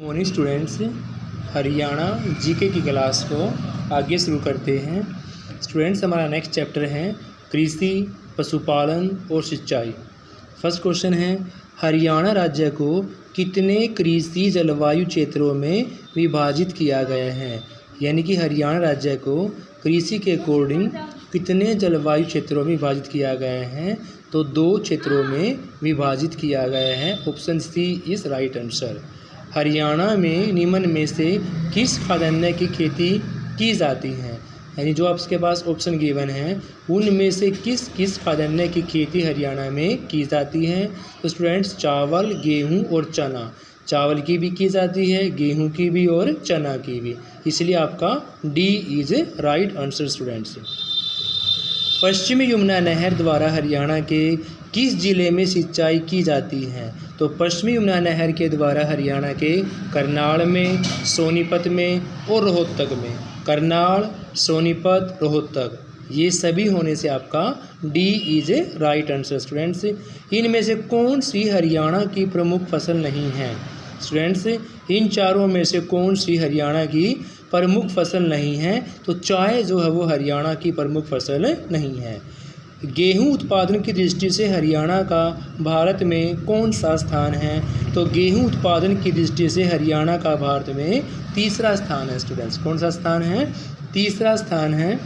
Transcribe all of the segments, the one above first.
Morning students, Haryana GK की class को आगे शुरू करते हैं। स्टूडेंट्स, हमारा नेक्स्ट चैप्टर है कृषि, पशुपालन और सिंचाई। फर्स्ट क्वेश्चन है, हरियाणा राज्य को कितने कृषि जलवायु क्षेत्रों में विभाजित किया गया है। यानी कि हरियाणा राज्य को कृषि के अकॉर्डिंग कितने जलवायु क्षेत्रों में विभाजित किया गया है। तो 2 क्षेत्रों में विभाजित किया गया है। Option C is right answer. Haryana में निम्न में से किस खाद्यान्न की खेती की जाती है। यानी जो आपके पास ऑप्शन गिवन है उनमें से किस किस खाद्यान्न की खेती हरियाणा में की जाती है। तो स्टूडेंट्स, चावल, गेहूं और चना। चावल की भी की जाती है, गेहूं की भी और चना की भी। इसलिए आपका D is right answer students. पश्चिमी यमुना नहर द्वारा हरियाणा के किस जिले में सिंचाई की जाती है। तो पश्चिमी यमुना नहर के द्वारा हरियाणा के करनाल में, सोनीपत में और रोहतक में। करनाल, सोनीपत, रोहतक, ये सभी होने से आपका D is a right answer students. इनमें से कौन सी हरियाणा की प्रमुख फसल नहीं है। स्टूडेंट्स, इन चारों में से कौन सी हरियाणा की प्रमुख फसल नहीं है। तो चाय जो है वो हरियाणा की प्रमुख फसल नहीं है। गेहूं उत्पादन की दृष्टि से हरियाणा का भारत में कौन सा स्थान है। तो गेहूं उत्पादन की दृष्टि से हरियाणा का भारत में तीसरा स्थान है स्टूडेंट्स। कौन सा स्थान है? तीसरा स्थान है।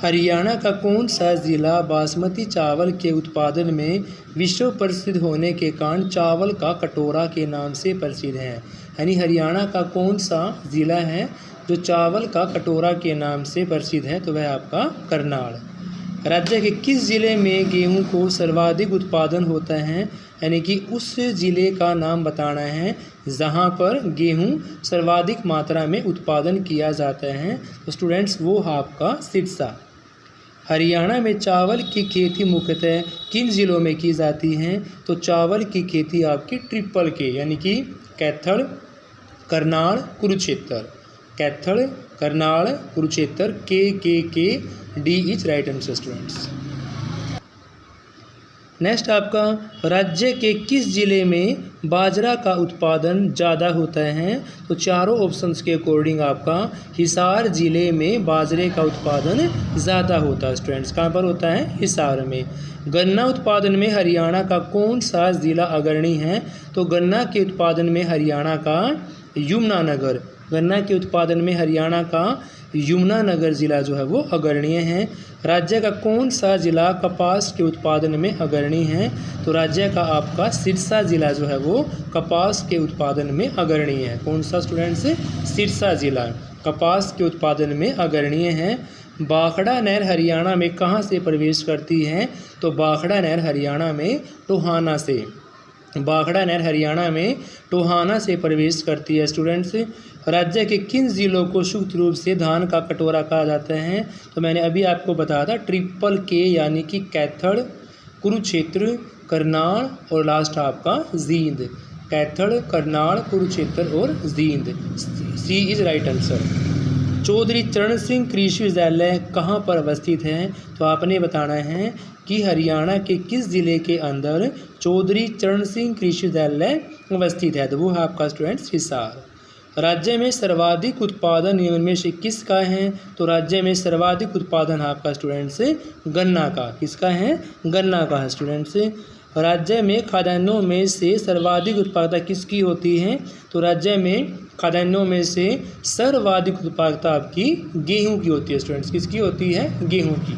हरियाणा का कौन सा जिला बासमती चावल के उत्पादन में विश्व प्रसिद्ध होने के कारण चावल का कटोरा के नाम से प्रसिद्ध है। यानी हरियाणा का कौन सा जिला है जो चावल का कटोरा के नाम से प्रसिद्ध है। तो वह आपका करनाल। राज्य के किस जिले में गेहूं को सर्वाधिक उत्पादन होता है। यानी कि उस जिले का नाम बताना है जहां पर गेहूं सर्वाधिक मात्रा में उत्पादन किया जाता है। तो स्टूडेंट्स, वो है आपका सिरसा। हरियाणा में चावल की खेती मुख्यतः किन जिलों में की जाती है। तो चावल की खेती आपकी ट्रिपल के यानी कि कैथल, करनाल, कुरुक्षेत्र। कैथल, करनाल, कुरुक्षेत्र, के D is right answer students. Next आपका, राज्य के किस जिले में बाजरा का उत्पादन ज़्यादा होता है। तो चारों ऑप्शंस के अकॉर्डिंग आपका हिसार जिले में बाजरे का उत्पादन ज़्यादा होता है स्टूडेंट्स। कहाँ पर होता है? हिसार में। गन्ना उत्पादन में हरियाणा का कौन सा ज़िला अग्रणी है। तो गन्ना के उत्पादन में हरियाणा का यमुनानगर। गन्ना के उत्पादन में हरियाणा का यमुनानगर ज़िला जो है वो अग्रणीय है। राज्य का कौन सा ज़िला कपास के उत्पादन में अग्रणी है। तो राज्य का आपका सिरसा ज़िला जो है वो कपास के उत्पादन में अग्रणीय है। कौन सा स्टूडेंट्स? सिरसा ज़िला कपास के उत्पादन में अग्रणीय है। बाखड़ा नहर हरियाणा में कहाँ से प्रवेश करती है। तो बाखड़ा नहर हरियाणा में टोहाना से। बाखड़ा नहर हरियाणा में टोहाना से प्रवेश करती है स्टूडेंट्स। राज्य के किन जिलों को संयुक्त रूप से धान का कटोरा कहा जाता है। तो मैंने अभी आपको बताया था ट्रिपल के यानी कि कैथल, कुरुक्षेत्र, करनाल और लास्ट आपका जींद। कैथल, करनाल, कुरुक्षेत्र और जींद। सी इज राइट आंसर। चौधरी चरण सिंह कृषि विश्वविद्यालय कहाँ पर अवस्थित है। तो आपने बताना है कि हरियाणा के किस जिले के अंदर चौधरी चरण सिंह कृषि विश्वविद्यालय अवस्थित है। तो वो है आपका स्टूडेंट्स हिसार। राज्य में सर्वाधिक उत्पादन निम्न में से किसका है। तो राज्य में सर्वाधिक उत्पादन आपका स्टूडेंट्स गन्ना का। किसका है? गन्ना का है स्टूडेंट्स। राज्य में खाद्यान्नों में से सर्वाधिक उत्पादकता किसकी होती है। तो राज्य में खाद्यान्नों में से सर्वाधिक उत्पादकता आपकी गेहूं की होती है स्टूडेंट्स। किसकी होती है? गेहूं की।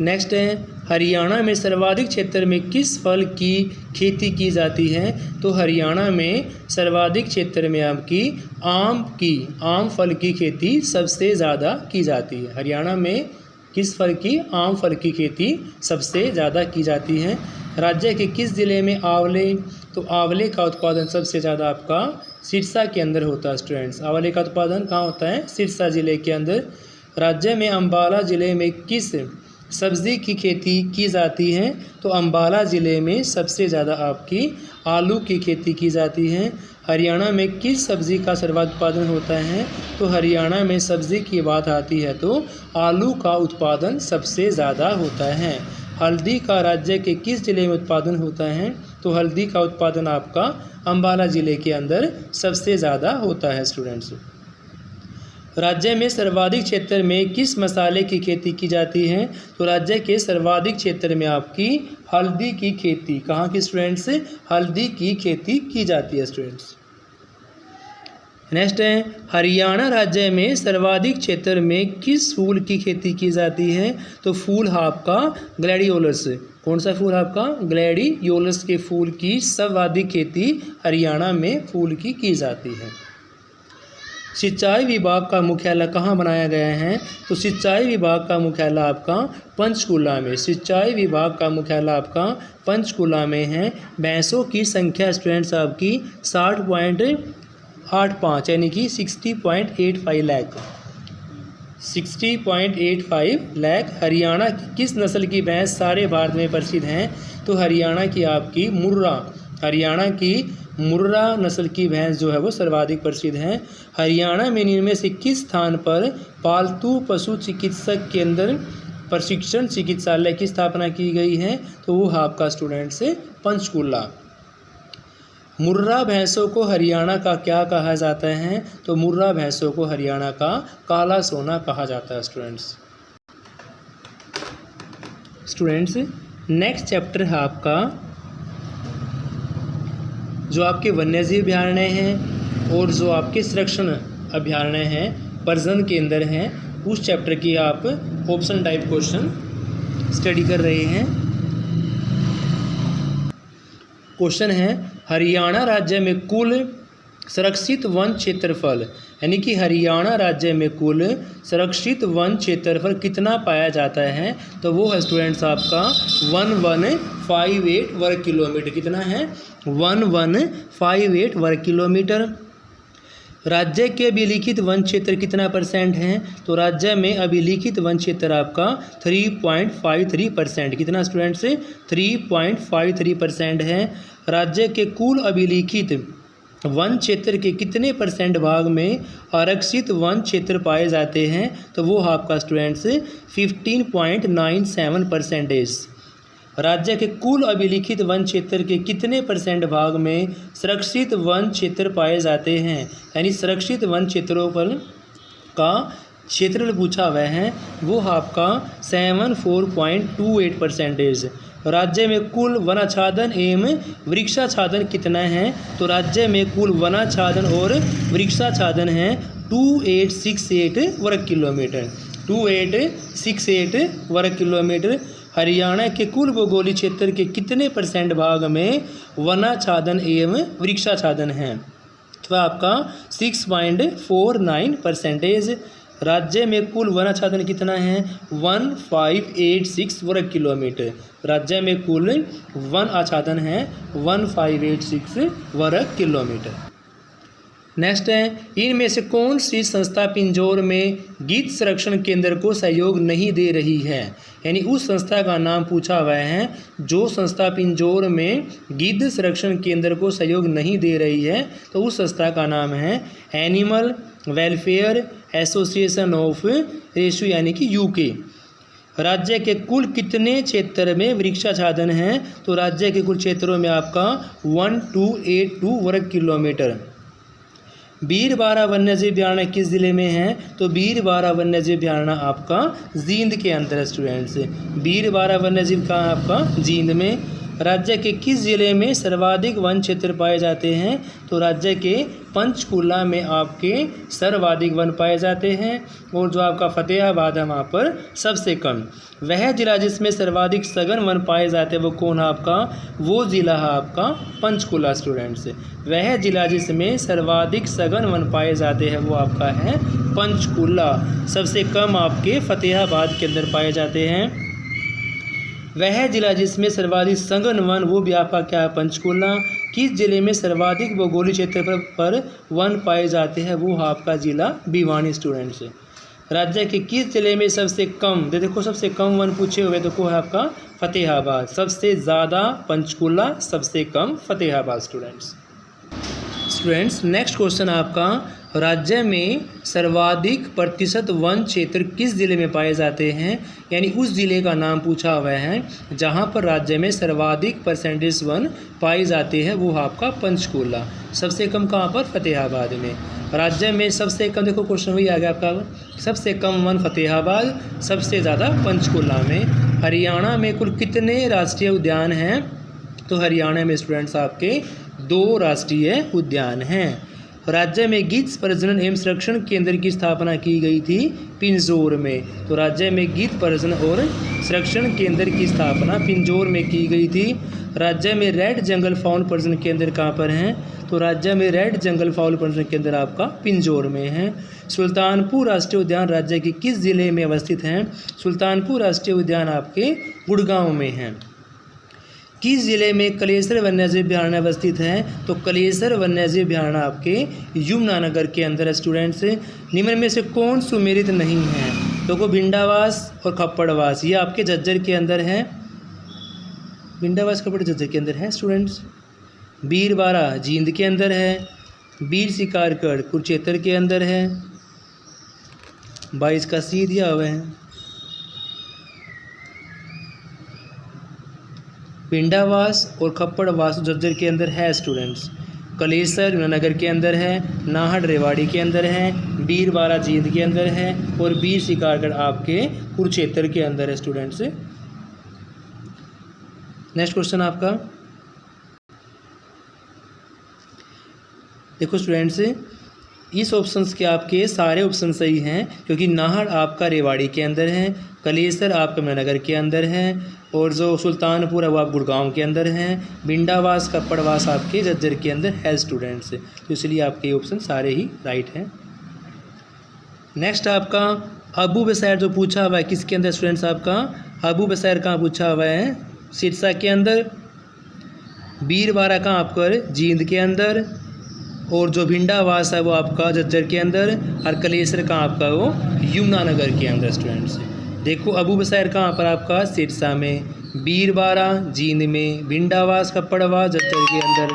नेक्स्ट है, हरियाणा में सर्वाधिक क्षेत्र में किस फल की खेती की जाती है। तो हरियाणा में सर्वाधिक क्षेत्र में आपकी आम फल की खेती सबसे ज़्यादा की जाती है। हरियाणा में किस फल की? आम फल की खेती सबसे ज़्यादा की जाती है। राज्य के किस जिले में आंवले। तो आंवले का उत्पादन सबसे ज़्यादा आपका सिरसा के अंदर होता है स्टूडेंट्स। आंवले का उत्पादन कहाँ होता है? सिरसा जिले के अंदर। राज्य में अम्बाला जिले में किस सब्ज़ी की खेती की जाती है। तो अम्बाला ज़िले में सबसे ज़्यादा आपकी आलू की खेती की जाती है। हरियाणा में किस सब्ज़ी का सर्वाधिक उत्पादन होता है। तो हरियाणा में सब्ज़ी की बात आती है तो आलू का उत्पादन सबसे ज़्यादा होता है। हल्दी का राज्य के किस जिले में उत्पादन होता है। तो हल्दी का उत्पादन आपका अम्बाला ज़िले के अंदर सबसे ज़्यादा होता है स्टूडेंट्स। राज्य में सर्वाधिक क्षेत्र में किस मसाले की खेती की जाती है? तो राज्य के सर्वाधिक क्षेत्र में आपकी हल्दी की खेती, कहाँ की स्टूडेंट्स? हल्दी की खेती की जाती है स्टूडेंट्स। नेक्स्ट है, हरियाणा राज्य में सर्वाधिक क्षेत्र में किस फूल की खेती की जाती है? तो फूल आपका ग्लैडियोलस। कौन सा फूल आपका? ग्लैडियोलस के फूल की सर्वाधिक खेती हरियाणा में फूल की जाती है। सिंचाई विभाग का मुख्यालय कहाँ बनाया गया है? तो सिंचाई विभाग का मुख्यालय आपका पंचकुला में। सिंचाई विभाग का मुख्यालय आपका पंचकुला में है। भैंसों की संख्या स्टूडेंट्स आपकी 60.85 यानी कि 60.85 लाख। 60.85 लाख। हरियाणा की किस नस्ल की भैंस सारे भारत में प्रसिद्ध हैं? तो हरियाणा की आपकी मुर्रा, हरियाणा की मुर्रा नस्ल की भैंस जो है वो सर्वाधिक प्रसिद्ध हैं। हरियाणा में इनमें से किस स्थान पर पालतू पशु चिकित्सक केंद्र प्रशिक्षण चिकित्सालय की स्थापना की गई है? तो वो आपका स्टूडेंट से पंचकुला। मुर्रा भैंसों को हरियाणा का क्या कहा जाता है? तो मुर्रा भैंसों को हरियाणा का काला सोना कहा जाता है स्टूडेंट्स। नेक्स्ट चैप्टर है आपका जो आपके वन्यजीव अभयारण्य हैं और जो आपके संरक्षण अभयारण्य हैं, प्रजनन केंद्र हैं, उस चैप्टर की आप ऑप्शन टाइप क्वेश्चन स्टडी कर रहे हैं। क्वेश्चन है, हरियाणा राज्य में कुल संरक्षित वन क्षेत्रफल, यानी कि हरियाणा राज्य में कुल संरक्षित वन क्षेत्रफल कितना पाया जाता है? तो वो है स्टूडेंट्स आपका 1158 वर्ग किलोमीटर। कितना है? 1158 वर्ग किलोमीटर। राज्य के अभिलिखित वन क्षेत्र कितना % है? तो राज्य में अभिलिखित वन क्षेत्र आपका 3.53%। कितना स्टूडेंट से? 3.53% है। राज्य के कुल अभिलिखित वन क्षेत्र के कितने % भाग में आरक्षित वन क्षेत्र पाए जाते हैं? तो वो आपका स्टूडेंट्स 15.97%। राज्य के कुल अभिलिखित वन क्षेत्र के कितने % भाग में संरक्षित वन क्षेत्र पाए जाते हैं? यानी संरक्षित वन क्षेत्रों पर का क्षेत्र पूछा हुआ है, वो आपका 74.28%। राज्य में कुल वनाच्छादन एवं वृक्षाच्छादन कितना है? तो राज्य में कुल वनाच्छादन और वृक्षाच्छादन है 2868 वर्ग किलोमीटर। 2868 वर्ग किलोमीटर। हरियाणा के कुल भौगोलिक क्षेत्र के कितने % भाग में वनाच्छादन एवं वृक्षाच्छादन है? तो आपका 6.49%। राज्य में कुल वनाच्छादन कितना है? 1586 वर्ग किलोमीटर। राज्य में कुल वन आच्छादन है 1586 वर्ग किलोमीटर। नेक्स्ट है, इनमें से कौन सी संस्था पिंजौर में गिद्ध संरक्षण केंद्र को सहयोग नहीं दे रही है? यानी उस संस्था का नाम पूछा हुआ है जो संस्था पिंजौर में गिद्ध संरक्षण केंद्र को सहयोग नहीं दे रही है, तो उस संस्था का नाम है animal welfare association of Reshu यानी कि यूके। राज्य के कुल कितने क्षेत्र में वृक्षाच्छादन है? तो राज्य के कुल क्षेत्रों में आपका 1282 वर्ग किलोमीटर। बीरबारा वन्यजीव अभयारण्य किस जिले में है? तो बीरबारा वन्यजीव अभयारण्य आपका जींद के अंदर स्टूडेंट्स। बीरबारा वन्यजीव का आपका जींद में। राज्य के किस जिले में सर्वाधिक वन क्षेत्र पाए जाते हैं? तो राज्य के पंचकुला में आपके सर्वाधिक वन पाए जाते हैं और जो आपका फतेहाबाद है वहाँ पर सबसे कम। वह जिला जिसमें सर्वाधिक सघन वन पाए जाते हैं वो कौन है आपका? वो जिला है आपका पंचकुला स्टूडेंट्स। वह जिला जिसमें सर्वाधिक सघन वन पाए जाते हैं वो आपका है पंचकुला। सबसे कम आपके फतेहाबाद के अंदर पाए जाते हैं। वह जिला जिसमें सर्वाधिक सघन वन वो भी आपका क्या है? पंचकुला। किस जिले में सर्वाधिक भौगोलिक क्षेत्र पर वन पाए जाते हैं? वो आपका जिला भिवानी स्टूडेंट्स। राज्य के किस जिले में सबसे कम, देखो सबसे कम वन पूछे हुए तो वो है आपका फतेहाबाद। सबसे ज़्यादा पंचकुला, सबसे कम फतेहाबाद स्टूडेंट्स। नेक्स्ट क्वेश्चन आपका, राज्य में सर्वाधिक प्रतिशत वन क्षेत्र किस जिले में पाए जाते हैं, यानी उस जिले का नाम पूछा हुआ है जहां पर राज्य में सर्वाधिक परसेंटेज वन पाए जाते हैं, वो आपका पंचकूला। सबसे कम कहाँ पर? फतेहाबाद में। राज्य में सबसे कम, देखो क्वेश्चन वही आ गया आपका, सबसे कम वन फतेहाबाद, सबसे ज़्यादा पंचकूला में। हरियाणा में कुल कितने राष्ट्रीय उद्यान हैं? तो हरियाणा में स्टूडेंट्स आपके 2 राष्ट्रीय उद्यान हैं। राज्य में गिद्ध प्रजनन एवं संरक्षण केंद्र की स्थापना की गई थी पिंजौर में। तो राज्य में गिद्ध प्रजनन और संरक्षण केंद्र की स्थापना पिंजौर में की गई थी। राज्य में रेड जंगल फाउल प्रजनन केंद्र कहाँ पर हैं? तो राज्य में रेड जंगल फाउल प्रजनन केंद्र आपका पिंजौर में है। सुल्तानपुर राष्ट्रीय उद्यान राज्य के किस जिले में अवस्थित हैं? सुल्तानपुर राष्ट्रीय उद्यान आपके गुड़गांव में है। किस जिले में कलेसर वन्यजीव अभयारण्य अवस्थित है? तो कलेसर वन्यजीव अभयारण्य आपके यमुनानगर के अंदर है। स्टूडेंट्स, निम्न में से कौन सुमेलित नहीं है? तो भिंडावास और खप्पड़वास, ये आपके झज्जर के अंदर है। भिंडावास खप्पड़ झज्जर के अंदर है स्टूडेंट्स। बीरबारा जींद के अंदर है। बीर शिकारगढ़ कुरुक्षेत्र के अंदर है। 22 का सी दिया हुआ है। भिंडावास और खप्पड़वास झज्जर के अंदर है स्टूडेंट्स। कलेसर यमुनानगर के अंदर है। नाहड़ रेवाड़ी के अंदर है। बीरबारा जींद के अंदर है। और बीर शिकारगढ़ आपके कुरुक्षेत्र के अंदर है स्टूडेंट्स। नेक्स्ट क्वेश्चन आपका, देखो स्टूडेंट्स, इस ऑप्शंस के आपके सारे ऑप्शन सही हैं, क्योंकि नाहड़ आपका रेवाड़ी के अंदर है, कलेसर आपका यमुनानगर के अंदर है, और जो सुल्तानपुर है वो आप गुड़गांव के अंदर हैं, भिंडावास खप्पड़वास आपके झज्जर के अंदर है स्टूडेंट्स। तो इसलिए आपके ये ऑप्शन सारे ही राइट हैं। नेक्स्ट आपका अबू बसैर जो पूछा हुआ है किसके अंदर स्टूडेंट्स? आपका अबू बसैर कहाँ पूछा हुआ है? सिरसा के अंदर। बीरबारा कहाँ आपका? जींद के अंदर। और जो भिंडावास है वो आपका झज्जर के अंदर। और कलेसर कहाँ आपका? वो यमुनानगर के अंदर स्टूडेंट्स। देखो अबू बसैर कहाँ पर आपका? सिरसा में। बीरबारा जींद में। भिंडावास खप्पड़वास झज्जर के अंदर।